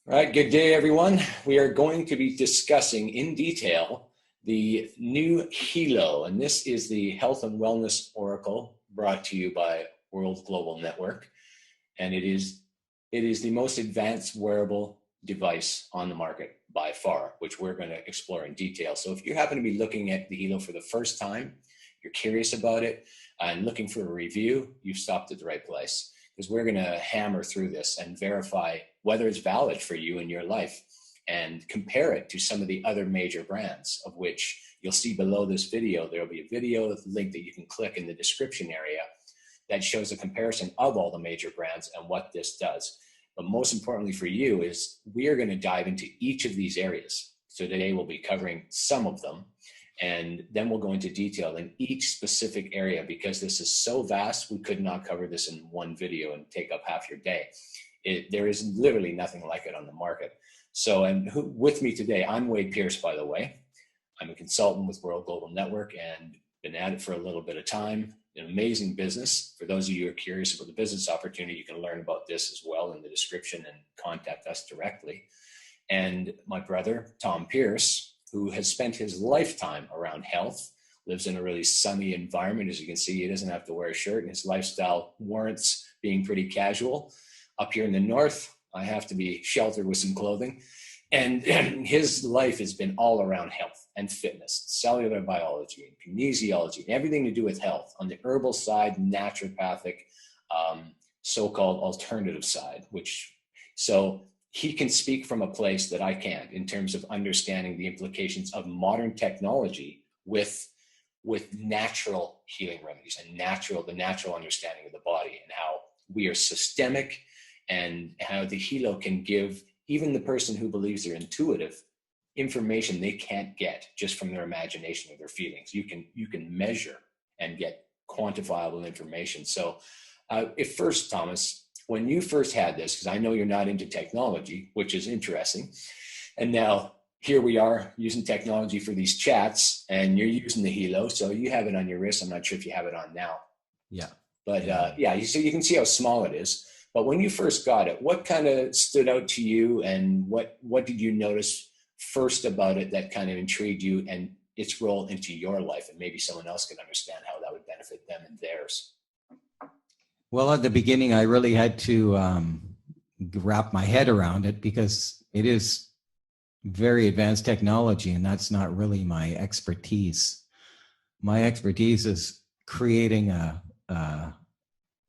All right, good day, everyone. We are going to be discussing in detail the new Helo, and this is the Health and Wellness Oracle brought to you by World Global Network, and it is the most advanced wearable device on the market by far, which we're going to explore in detail. So if you happen to be looking at the Helo for the first time, you're curious about it, and looking for a review, you've stopped at the right place, because we're going to hammer through this and verify whether it's valid for you in your life and compare it to some of the other major brands, of which you'll see below this video. There'll be a video link that you can click in the description area that shows a comparison of all the major brands and what this does. But most importantly for you is we are going to dive into each of these areas. So today we'll be covering some of them, and then we'll go into detail in each specific area, because this is so vast, we could not cover this in one video and take up half your day. There is literally nothing like it on the market. So, and with me today, I'm Wade Pierce, by the way. I'm a consultant with World Global Network and been at it for a little bit of time. An amazing business. For those of you who are curious about the business opportunity, you can learn about this as well in the description and contact us directly. And my brother, Tom Pierce, who has spent his lifetime around health, lives in a really sunny environment. As you can see, he doesn't have to wear a shirt, and his lifestyle warrants being pretty casual. Up here in the north, I have to be sheltered with some clothing. And his life has been all around health and fitness, cellular biology, and kinesiology, everything to do with health on the herbal side, naturopathic, so-called alternative side, so he can speak from a place that I can't in terms of understanding the implications of modern technology with natural healing remedies and the natural understanding of the body, and how we are systemic, and how the Helo can give even the person who believes they're intuitive information they can't get just from their imagination or their feelings. You can measure and get quantifiable information. So if first, Thomas, when you first had this, because I know you're not into technology, which is interesting, and now here we are using technology for these chats, and you're using the Helo, so you have it on your wrist. I'm not sure if you have it on now. Yeah. But so you can see how small it is. But when you first got it, what kind of stood out to you, and what did you notice first about it that kind of intrigued you and its role into your life, and maybe someone else can understand how that would benefit them and theirs? Well, at the beginning, I really had to wrap my head around it, because it is very advanced technology, and that's not really my expertise. My expertise is creating an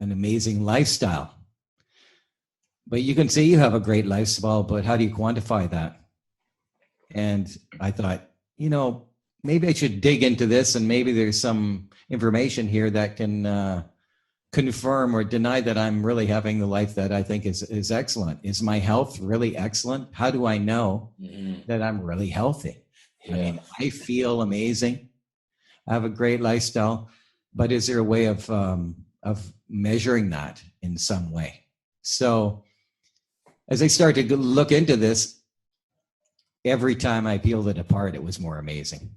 amazing lifestyle. But you can say you have a great lifestyle, but how do you quantify that? And I thought, maybe I should dig into this, and maybe there's some information here that can confirm or deny that I'm really having the life that I think is excellent. Is my health really excellent? How do I know that I'm really healthy? Yeah. I mean, I feel amazing. I have a great lifestyle, but is there a way of measuring that in some way? So as I started to look into this, every time I peeled it apart, it was more amazing.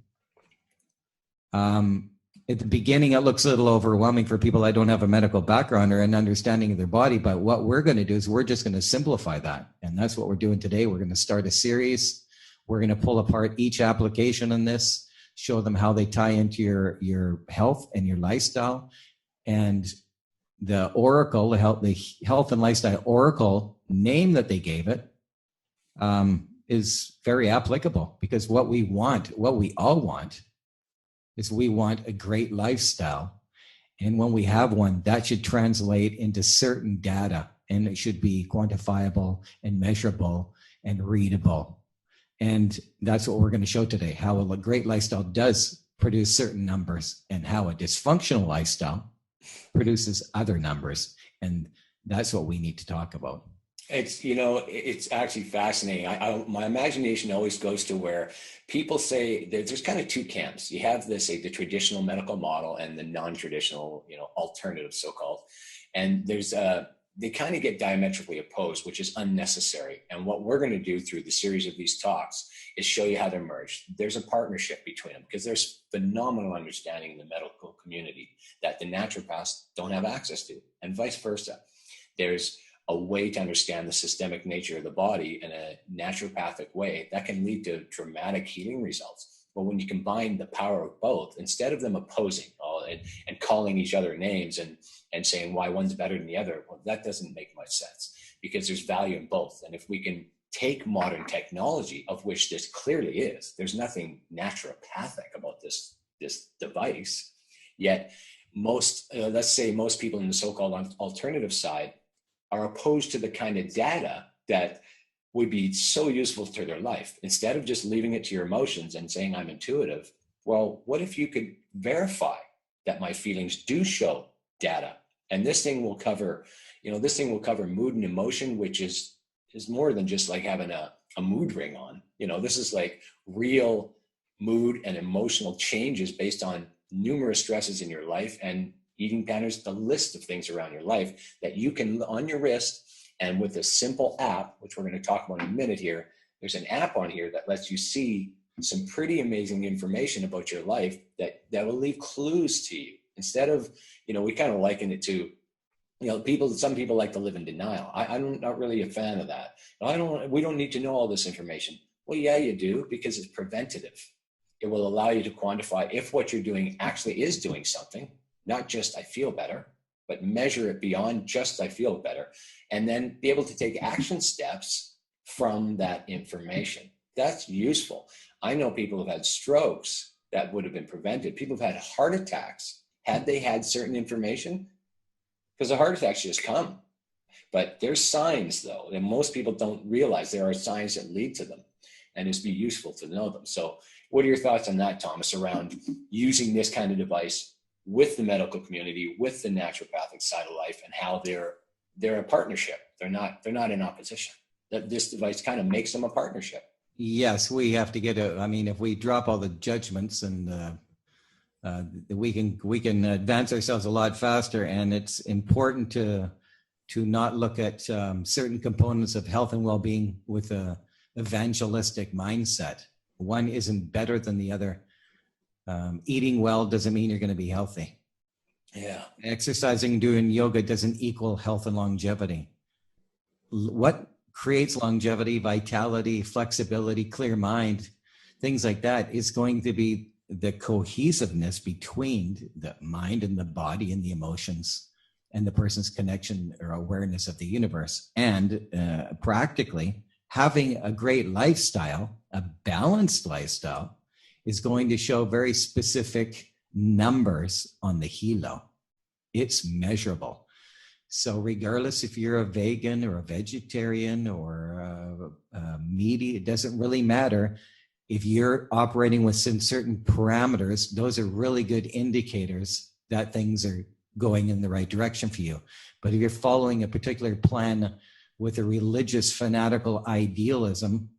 At the beginning, it looks a little overwhelming for people that don't have a medical background or an understanding of their body. But what we're going to do is we're just going to simplify that. And that's what we're doing today. We're going to start a series. We're going to pull apart each application in this, show them how they tie into your health and your lifestyle. And the Oracle, the health and lifestyle Oracle name that they gave it, is very applicable, because what we all want, is we want a great lifestyle. And when we have one, that should translate into certain data, and it should be quantifiable and measurable and readable. And that's what we're going to show today, how a great lifestyle does produce certain numbers, and how a dysfunctional lifestyle produces other numbers. And that's what we need to talk about. It's actually fascinating. My imagination always goes to where people say there's kind of two camps. You have the traditional medical model and the non-traditional, alternative, so-called. And they kind of get diametrically opposed, which is unnecessary. And what we're going to do through the series of these talks is show you how they're merged. There's a partnership between them, because there's phenomenal understanding in the medical community that the naturopaths don't have access to, and vice versa. There's a way to understand the systemic nature of the body in a naturopathic way, that can lead to dramatic healing results. But when you combine the power of both, instead of them opposing and calling each other names and saying why one's better than the other, well, that doesn't make much sense, because there's value in both. And if we can take modern technology, of which this clearly is, there's nothing naturopathic about this device, yet let's say most people in the so-called alternative side are opposed to the kind of data that would be so useful to their life. Instead of just leaving it to your emotions and saying I'm intuitive, well, what if you could verify that my feelings do show data? And this thing will cover, mood and emotion, which is more than just like having a mood ring on. This is like real mood and emotional changes based on numerous stresses in your life and eating patterns, the list of things around your life that you can on your wrist. And with a simple app, which we're going to talk about in a minute here, there's an app on here that lets you see some pretty amazing information about your life that will leave clues to you. Instead of, we kind of liken it to, some people like to live in denial. I'm not really a fan of that. We don't need to know all this information. Well, yeah, you do, because it's preventative. It will allow you to quantify if what you're doing actually is doing something, not just I feel better, but measure it beyond just I feel better, and then be able to take action steps from that information. That's useful. I know people who've had strokes that would have been prevented. People have had heart attacks had they had certain information, because the heart attacks just come. But there's signs, though, and most people don't realize there are signs that lead to them, and it's be useful to know them. So what are your thoughts on that, Thomas, around using this kind of device with the medical community, with the naturopathic side of life, and how they're a partnership? They're not in opposition. That this device kind of makes them a partnership. Yes, we have to get if we drop all the judgments and we can advance ourselves a lot faster. And it's important to not look at certain components of health and well-being with a evangelistic mindset. One isn't better than the other. Eating well doesn't mean you're going to be healthy. Yeah. Exercising, doing yoga doesn't equal health and longevity. What creates longevity, vitality, flexibility, clear mind, things like that is going to be the cohesiveness between the mind and the body and the emotions and the person's connection or awareness of the universe. And practically having a great lifestyle, a balanced lifestyle, is going to show very specific numbers on the Helo. It's measurable. So regardless if you're a vegan or a vegetarian or meaty, it doesn't really matter. If you're operating within certain parameters, those are really good indicators that things are going in the right direction for you. But if you're following a particular plan with a religious fanatical idealism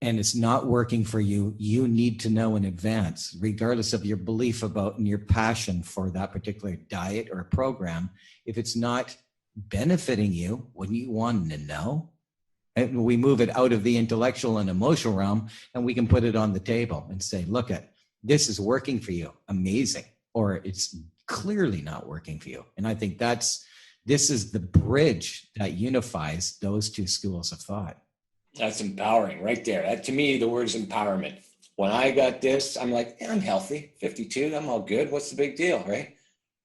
and it's not working for you, you need to know in advance, regardless of your belief about and your passion for that particular diet or program. If it's not benefiting you, wouldn't you want to know? And we move it out of the intellectual and emotional realm, and we can put it on the table and say, look, this is working for you. Amazing. Or it's clearly not working for you. And I think this is the bridge that unifies those two schools of thought. That's empowering right there. That, to me, the word is empowerment. When I got this, I'm like, I'm healthy, 52, I'm all good. What's the big deal, right?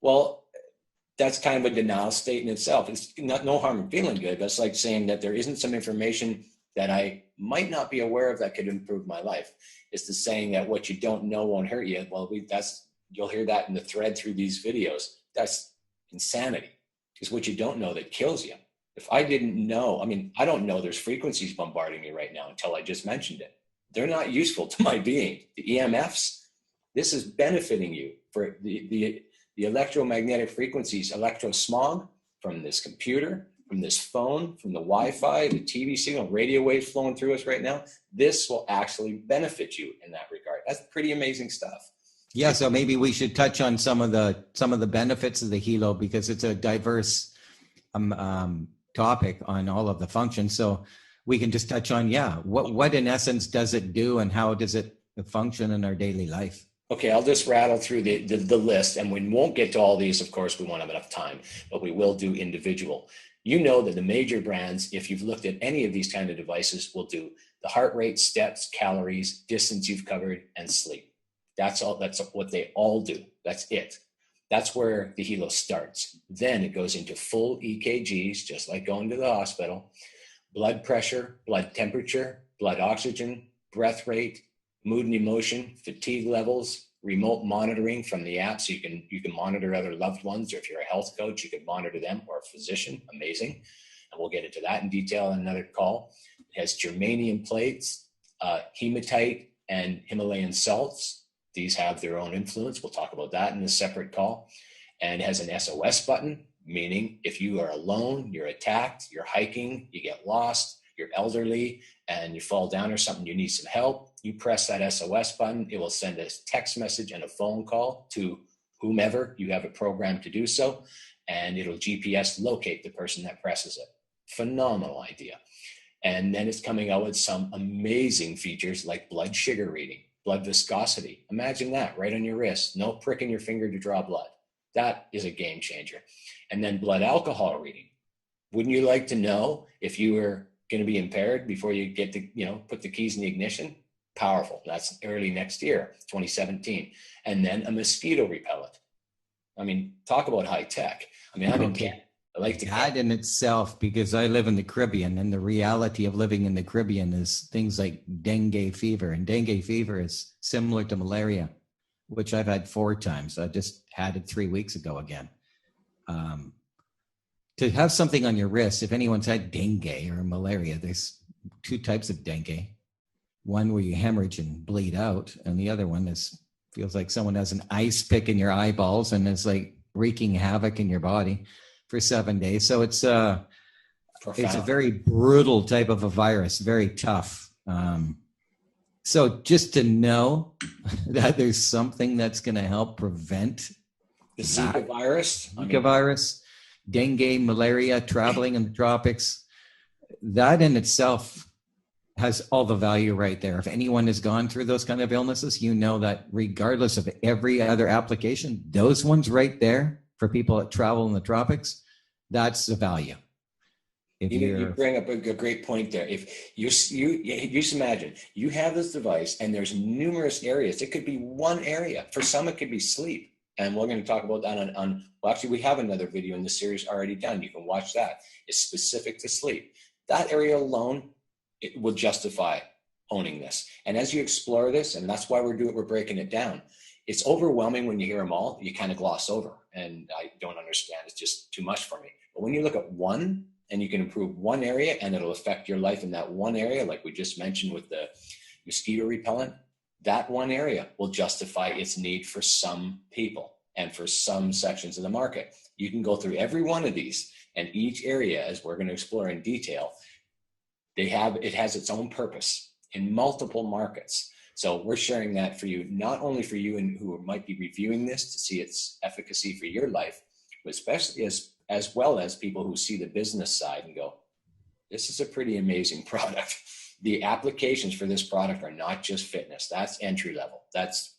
Well, that's kind of a denial state in itself. It's no harm in feeling good. That's like saying that there isn't some information that I might not be aware of that could improve my life. It's the saying that what you don't know won't hurt you. Well, you'll hear that in the thread through these videos. That's insanity. It's what you don't know that kills you. If I didn't know, I don't know there's frequencies bombarding me right now until I just mentioned it. They're not useful to my being. The EMFs, this is benefiting you for the electromagnetic frequencies, electrosmog from this computer, from this phone, from the Wi-Fi, the TV signal, radio waves flowing through us right now. This will actually benefit you in that regard. That's pretty amazing stuff. Yeah, so maybe we should touch on some of the benefits of the Helo, because it's a diverse topic on all of the functions. So we can just touch on, what in essence does it do and how does it function in our daily life? Okay, I'll just rattle through the list, and we won't get to all these, of course, we won't have enough time, but we will do individual. You know that the major brands, if you've looked at any of these kind of devices, will do the heart rate, steps, calories, distance you've covered, and sleep. That's all. That's what they all do. That's it. That's where the Helo starts. Then it goes into full EKGs, just like going to the hospital, blood pressure, blood temperature, blood oxygen, breath rate, mood and emotion, fatigue levels, remote monitoring from the app, so you can monitor other loved ones, or if you're a health coach, you can monitor them, or a physician. Amazing. And we'll get into that in detail in another call. It has germanium plates, hematite, and Himalayan salts. These have their own influence. We'll talk about that in a separate call. And it has an SOS button, meaning if you are alone, you're attacked, you're hiking, you get lost, you're elderly, and you fall down or something, you need some help, you press that SOS button, it will send a text message and a phone call to whomever you have it programmed to do so, and it'll GPS locate the person that presses it. Phenomenal idea. And then it's coming out with some amazing features like blood sugar reading, blood viscosity. Imagine that right on your wrist, no pricking your finger to draw blood. That is a game changer. And then blood alcohol reading. Wouldn't you like to know if you were going to be impaired before you get to, put the keys in the ignition? Powerful. That's early next year, 2017. And then a mosquito repellent. I mean, talk about high tech. I mean, I'm in Canada. I like to that in itself, because I live in the Caribbean, and the reality of living in the Caribbean is things like dengue fever. And dengue fever is similar to malaria, which I've had 4 times. I just had it 3 weeks ago again. To have something on your wrist, if anyone's had dengue or malaria, there's 2 types of dengue. One where you hemorrhage and bleed out, and the other one feels like someone has an ice pick in your eyeballs and is like wreaking havoc in your body for 7 days. So it's a very brutal type of a virus, very tough. So just to know that there's something that's going to help prevent the Zika virus, dengue, malaria, traveling in the tropics, that in itself has all the value right there. If anyone has gone through those kind of illnesses, you know that regardless of every other application, those ones right there for people that travel in the tropics, that's the value. You bring up a great point there. If you just imagine you have this device and there's numerous areas. It could be one area. For some, it could be sleep. And we're going to talk about that well, actually, we have another video in the series already done. You can watch that. It's specific to sleep. That area alone, it will justify owning this. And as you explore this, and that's why we're breaking it down, it's overwhelming when you hear them all. You kind of gloss over. And I don't understand. It's just too much for me. But when you look at one, and you can improve one area, and it'll affect your life in that one area, like we just mentioned with the mosquito repellent, that one area will justify its need for some people and for some sections of the market. You can go through every one of these, and each area, as we're going to explore in detail, it has its own purpose in multiple markets. So we're sharing that for you, not only for you and who might be reviewing this to see its efficacy for your life, but especially as well as people who see the business side and go, this is a pretty amazing product. The applications for this product are not just fitness. That's entry level. That's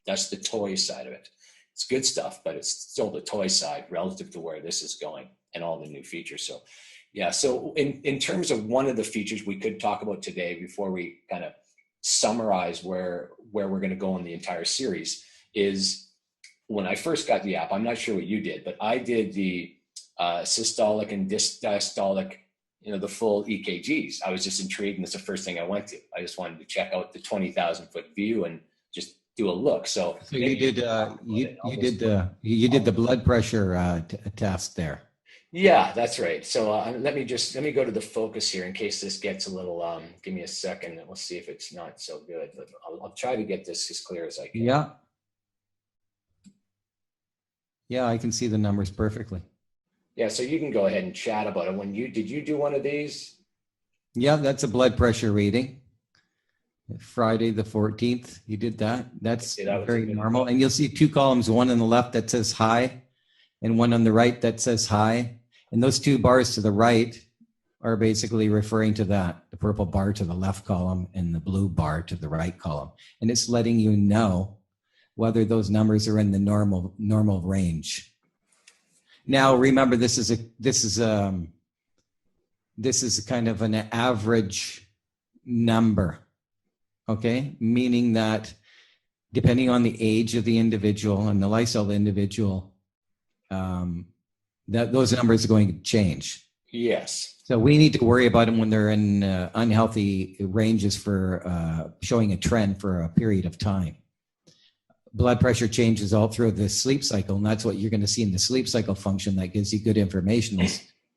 the toy side of it. It's good stuff, but it's still the toy side relative to where this is going and all the new features. So yeah, so in terms of one of the features we could talk about today before we kind of summarize where we're going to go in the entire series is when I first got the app, I'm not sure what you did, but I did the systolic and diastolic, the full EKGs. I was just intrigued, and it's the first thing I went to. I just wanted to check out the 20,000 foot view and just do a look. So you did the blood pressure test there. Yeah, that's right. So let me go to the focus here in case this gets a little. Give me a second, and we'll see if it's not so good. But I'll try to get this as clear as I can. Yeah. Yeah, I can see the numbers perfectly. Yeah, so you can go ahead and chat about it. Did you do one of these? Yeah, that's a blood pressure reading. Friday the 14th, you did that. That's very normal. And you'll see 2 columns, one on the left that says high and one on the right that says high. And those 2 bars to the right are basically referring to that, the purple bar to the left column and the blue bar to the right column. And it's letting you know whether those numbers are in the normal range. Now, remember, this is kind of an average number, okay? Meaning that depending on the age of the individual and the lifestyle of the individual, that those numbers are going to change. Yes. So we need to worry about them when they're in unhealthy ranges for showing a trend for a period of time. Blood pressure changes all through the sleep cycle, and that's what you're going to see in the sleep cycle function that gives you good information.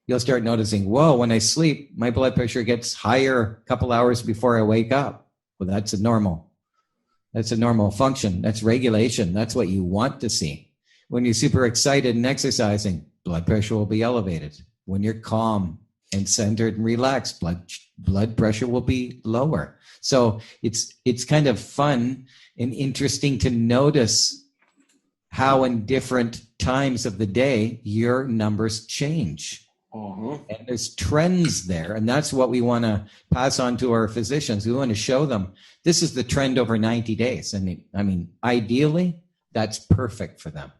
You'll start noticing, whoa, when I sleep, my blood pressure gets higher a couple hours before I wake up. Well, that's a normal function. That's regulation. That's what you want to see. When you're super excited and exercising, blood pressure will be elevated. When you're calm and centered and relaxed, blood pressure will be lower. So it's kind of fun and interesting to notice how in different times of the day your numbers change. And there's trends there, and that's what we want to pass on to our physicians. We want to show them this is the trend over 90 days. And I mean, ideally, that's perfect for them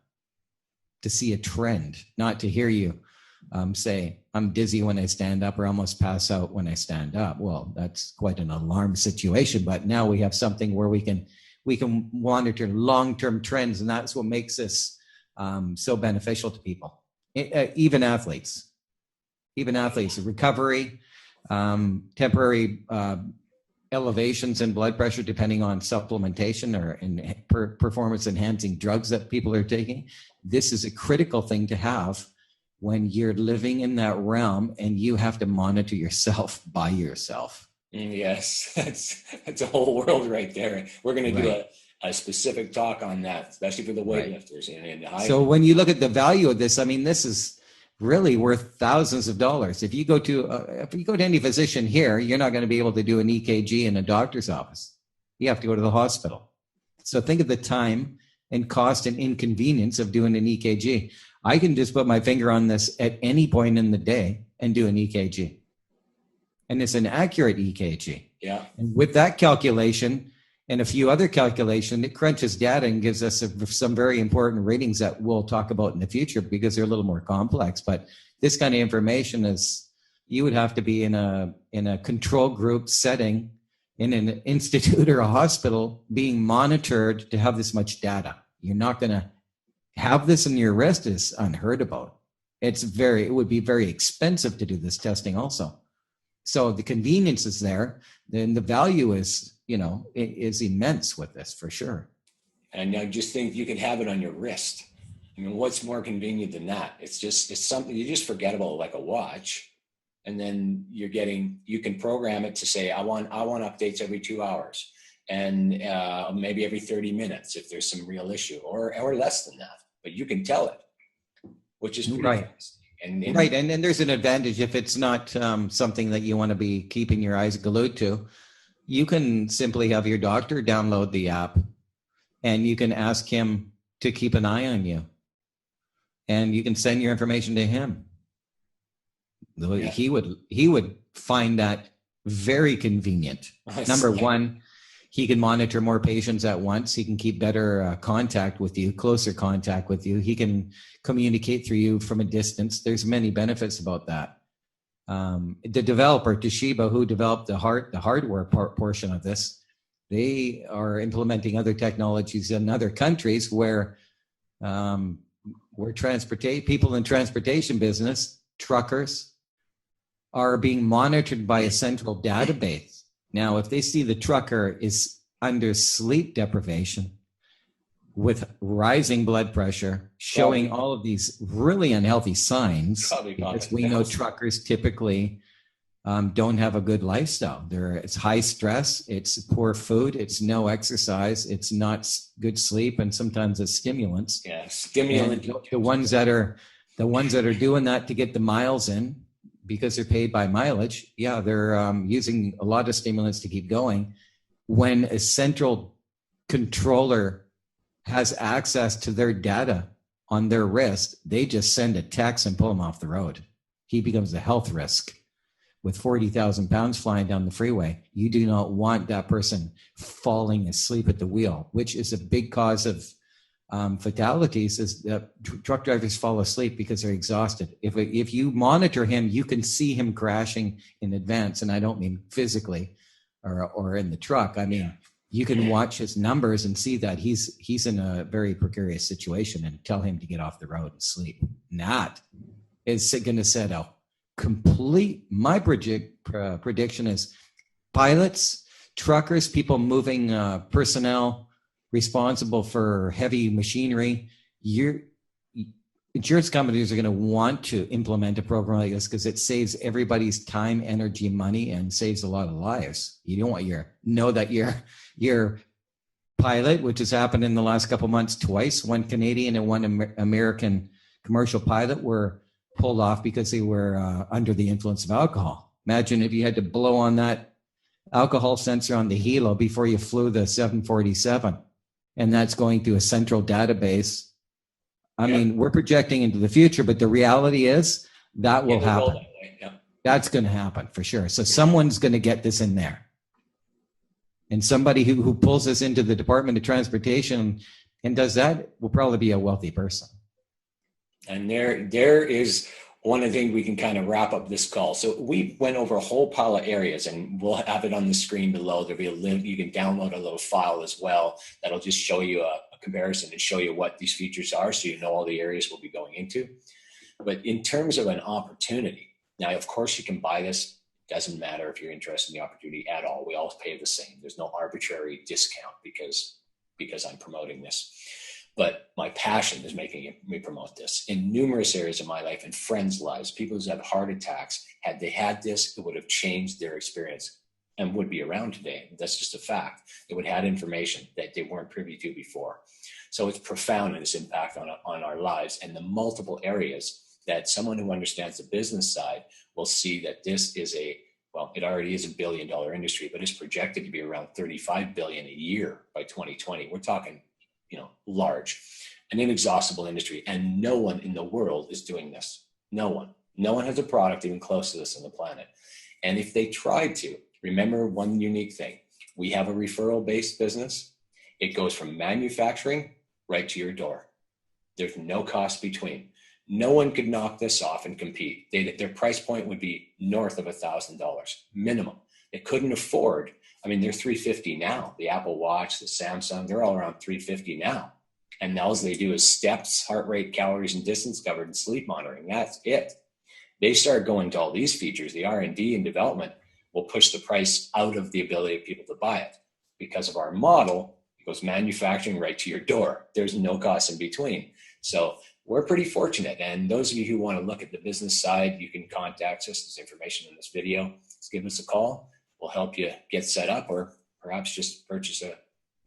to see a trend, not to hear you say, I'm dizzy when I stand up or almost pass out when I stand up. Well, that's quite an alarm situation, but now we have something where we can monitor long-term trends, and that's what makes this so beneficial to people, even athletes. Recovery, temporary elevations in blood pressure depending on supplementation or in performance-enhancing drugs that people are taking. This is a critical thing to have when you're living in that realm and you have to monitor yourself by yourself. Yes, that's a whole world right there. We're going to do a specific talk on that, especially for the weightlifters. So when you look at the value of this, I mean, this is really worth thousands of dollars. If you go to any physician here, you're not going to be able to do an EKG in a doctor's office. You have to go to the hospital. So think of the time and cost and inconvenience of doing an EKG. I can just put my finger on this at any point in the day and do an EKG. And it's an accurate EKG. Yeah. And with that calculation and a few other calculations, it crunches data and gives us some very important readings that we'll talk about in the future because they're a little more complex. But this kind of information is, you would have to be in a control group setting in an institute or a hospital being monitored to have this much data. You're not going to have this in your wrist is unheard about. It would be very expensive to do this testing also. So the convenience is there, then the value is, is immense with this for sure. And now just think you can have it on your wrist. I mean, what's more convenient than that? It's something you just forget about, like a watch. And then you can program it to say, I want updates every 2 hours and maybe every 30 minutes if there's some real issue or less than that, but you can tell it, which is pretty fast. And then there's an advantage if it's not something that you want to be keeping your eyes glued to. You can simply have your doctor download the app and you can ask him to keep an eye on you. And you can send your information to him. Yeah. He would find that very convenient. Number one, he can monitor more patients at once. He can keep better contact with you, closer contact with you. He can communicate through you from a distance. There's many benefits about that. The developer, Toshiba, who developed the hardware portion of this, they are implementing other technologies in other countries where people in transportation business, truckers, are being monitored by a central database. Now, if they see the trucker is under sleep deprivation with rising blood pressure, showing all of these really unhealthy signs, because we know truckers typically don't have a good lifestyle. It's high stress, it's poor food, it's no exercise, it's not good sleep, and sometimes it's stimulants. Yeah, stimulant. The ones that are doing that to get the miles in, because they're paid by mileage, they're using a lot of stimulants to keep going. When a central controller has access to their data on their wrist, they just send a text and pull them off the road. He becomes a health risk. with 40,000 pounds flying down the freeway. You do not want that person falling asleep at the wheel, which is a big cause of fatalities, is that truck drivers fall asleep because they're exhausted. If you monitor him, you can see him crashing in advance. And I don't mean physically or in the truck. I mean, you can watch his numbers and see that he's in a very precarious situation, and tell him to get off the road and sleep. That is going to set a complete, my prediction is pilots, truckers, people moving personnel responsible for heavy machinery. Insurance companies are going to want to implement a program like this because it saves everybody's time, energy, money, and saves a lot of lives. You don't want your pilot, which has happened in the last couple of months twice. One Canadian and one American commercial pilot were pulled off because they were under the influence of alcohol. Imagine if you had to blow on that alcohol sensor on the Helo before you flew the 747, and that's going through a central database. I mean, we're projecting into the future, but the reality is that will happen. That's going to happen for sure. So someone's going to get this in there. And somebody who pulls this into the Department of Transportation and does that will probably be a wealthy person. And there is one of the things we can kind of wrap up this call. So we went over a whole pile of areas, and we'll have it on the screen below. There'll be a link. You can download a little file as well that'll just show you a comparison and show you what these features are, so you know all the areas we'll be going into. But in terms of an opportunity, now of course you can buy this. Doesn't matter if you're interested in the opportunity at all. We all pay the same. There's no arbitrary discount because I'm promoting this. But my passion is making me promote this. In numerous areas of my life and friends' lives, people who have heart attacks, had they had this, it would have changed their experience and would be around today. That's just a fact. It would have had information that they weren't privy to before. So it's profound in its impact on our lives, and the multiple areas that someone who understands the business side will see that this is it already is $1 billion industry, but it's projected to be around 35 billion a year by 2020. We're talking, large, an inexhaustible industry, and no one in the world is doing this. No one has a product even close to this on the planet. And if they tried to, remember one unique thing: we have a referral-based business. It goes from manufacturing right to your door. There's no cost between. No one could knock this off and compete. Their price point would be north of $1,000 minimum. They couldn't afford. I mean, they're $350 now. The Apple Watch, the Samsung, they're all around $350 now. And all they do is steps, heart rate, calories, and distance covered, and sleep monitoring. That's it. They start going to all these features. The R&D and development will push the price out of the ability of people to buy it. Because of our model, it goes manufacturing right to your door. There's no cost in between. So we're pretty fortunate. And those of you who want to look at the business side, you can contact us. There's information in this video. Just give us a call. We'll help you get set up, or perhaps just purchase a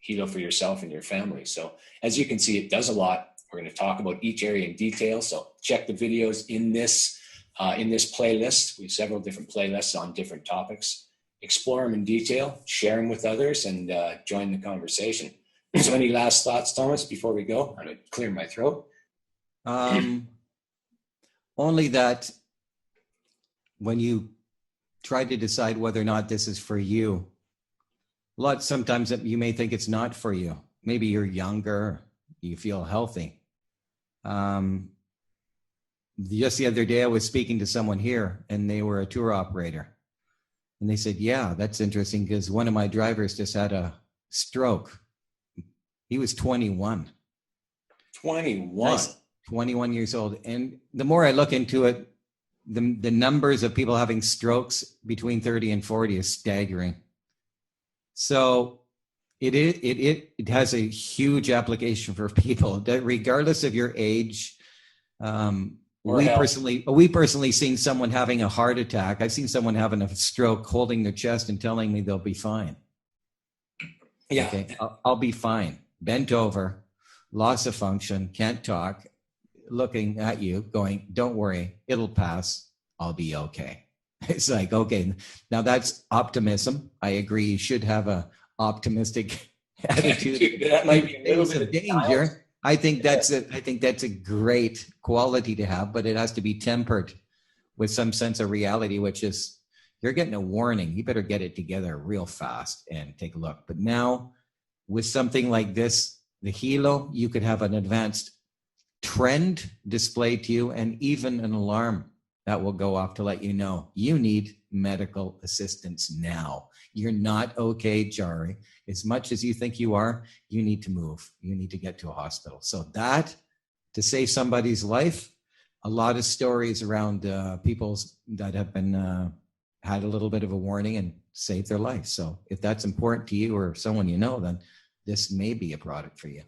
Helo for yourself and your family. So as you can see, it does a lot. We're going to talk about each area in detail. So check the videos in this playlist. We have several different playlists on different topics. Explore them in detail, share them with others, and join the conversation. So any last thoughts, Thomas, before we go? I'm going to clear my throat. Only that when you try to decide whether or not this is for you, sometimes you may think it's not for you. Maybe you're younger, you feel healthy. Just the other day, I was speaking to someone here, and they were a tour operator. And they said, yeah, that's interesting because one of my drivers just had a stroke. He was 21. 21 years old. And the more I look into it, the numbers of people having strokes between 30 and 40 is staggering. So it has a huge application for people that regardless of your age. We personally seen someone having a heart attack. I've seen someone having a stroke, holding their chest and telling me they'll be fine. Yeah. Okay, I'll be fine. Bent over, loss of function, can't talk, looking at you going, don't worry, it'll pass. I'll be okay. It's like, okay, now that's optimism. I agree. You should have a optimistic attitude. That might be a little bit of danger. I think that's a great quality to have, but it has to be tempered with some sense of reality, which is you're getting a warning. You better get it together real fast and take a look. But now with something like this, the Helo, you could have an advanced trend displayed to you and even an alarm that will go off to let you know you need medical assistance now. You're not okay, Jari. As much as you think you are, you need to move. You need to get to a hospital. So that, to save somebody's life, a lot of stories around people that have been had a little bit of a warning and saved their life. So if that's important to you or someone you know, then this may be a product for you.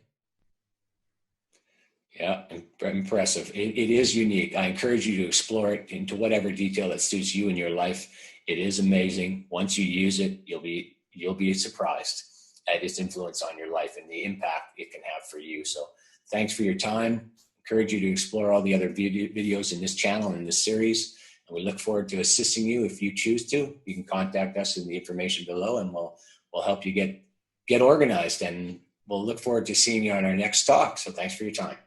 Yeah, impressive. It is unique. I encourage you to explore it into whatever detail that suits you in your life. It is amazing. Once you use it, you'll be surprised at its influence on your life and the impact it can have for you. So thanks for your time. Encourage you to explore all the other videos in this channel and in this series. And we look forward to assisting you if you choose to. You can contact us in the information below, and we'll help you get organized. And we'll look forward to seeing you on our next talk. So thanks for your time.